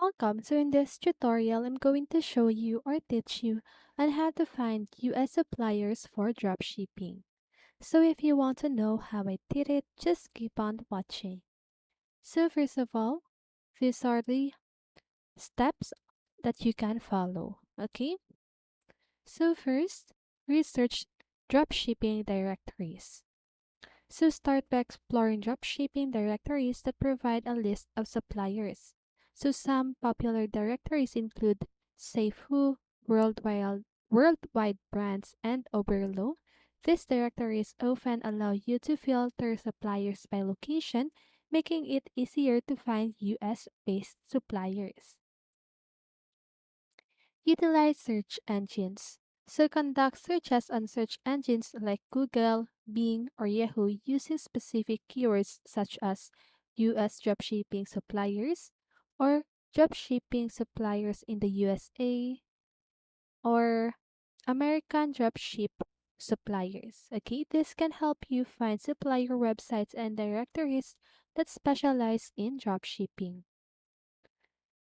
Welcome. So in this tutorial, I'm going to show you or teach you on how to find US suppliers for dropshipping. So if you want to know how I did it, just keep on watching. So first of all, these are the steps that you can follow. Okay? So first, research dropshipping directories. So start by exploring dropshipping directories that provide a list of suppliers. So some popular directories include SaleHoo, Worldwide Brands, and Oberlo. These directories often allow you to filter suppliers by location, making it easier to find US-based suppliers. Utilize search engines. So conduct searches on search engines like Google, Bing, or Yahoo using specific keywords such as US dropshipping suppliers or dropshipping suppliers in the USA or American dropship suppliers. Okay, this can help you find supplier websites and directories that specialize in dropshipping.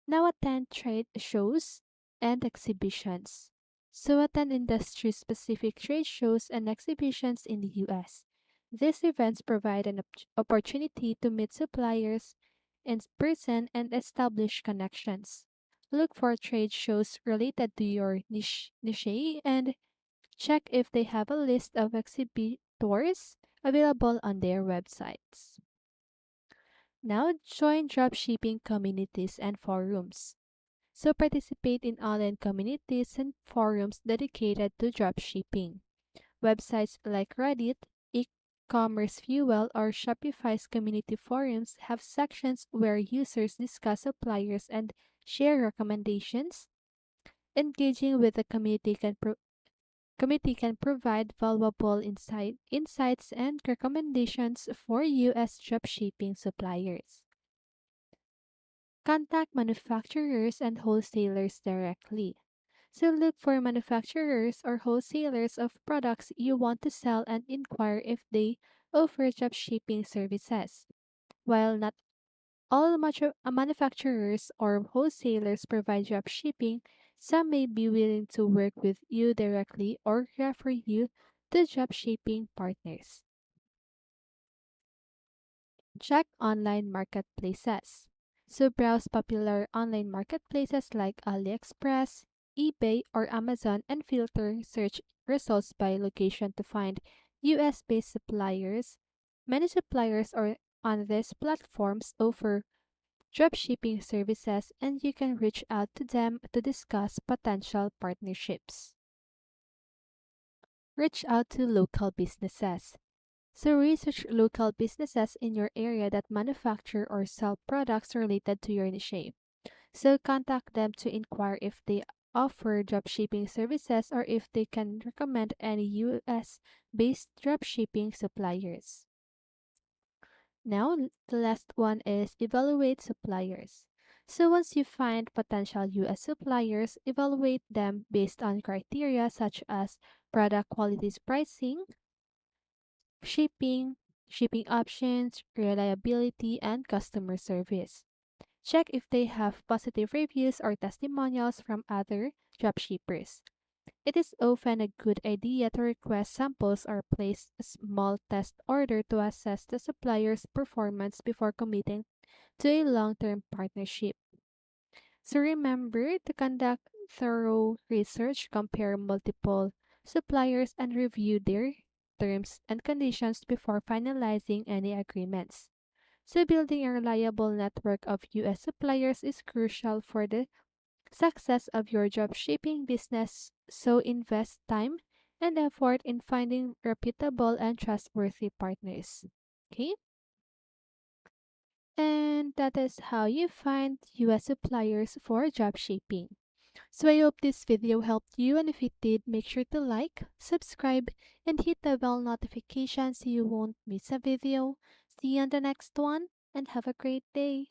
Now attend trade shows and exhibitions. So attend industry-specific trade shows and exhibitions in the US. These events provide an opportunity to meet suppliers in person and establish connections. Look for trade shows related to your niche and check if they have a list of exhibitors available on their websites. Now join dropshipping communities and forums. So participate in online communities and forums dedicated to dropshipping. Websites like Reddit, e-commerce Fuel, or Shopify's community forums have sections where users discuss suppliers and share recommendations. Engaging with the committee can provide valuable insights and recommendations for US dropshipping suppliers. Contact manufacturers and wholesalers directly. So look for manufacturers or wholesalers of products you want to sell and inquire if they offer dropshipping services. While not all manufacturers or wholesalers provide dropshipping, some may be willing to work with you directly or refer you to dropshipping partners. Check online marketplaces. So browse popular online marketplaces like AliExpress, eBay, or Amazon and filter search results by location to find US-based suppliers. Many suppliers are on these platforms offer dropshipping services and you can reach out to them to discuss potential partnerships. Reach out to local businesses. So research local businesses in your area that manufacture or sell products related to your niche. So contact them to inquire if they offer dropshipping services or if they can recommend any US based dropshipping suppliers. Now, the last one is evaluate suppliers. So once you find potential US suppliers, evaluate them based on criteria such as product qualities pricing, shipping, shipping options, reliability, and customer service. Check if they have positive reviews or testimonials from other dropshippers. It is often a good idea to request samples or place a small test order to assess the supplier's performance before committing to a long term partnership. So remember to conduct thorough research, compare multiple suppliers, and review their terms and conditions before finalizing any agreements. So building a reliable network of US suppliers is crucial for the success of your dropshipping business. So invest time and effort in finding reputable and trustworthy partners. Okay? And that is how you find US suppliers for dropshipping. So I hope this video helped you, and if it did, make sure to like, subscribe, and hit the bell notification so you won't miss a video. See you on the next one and have a great day.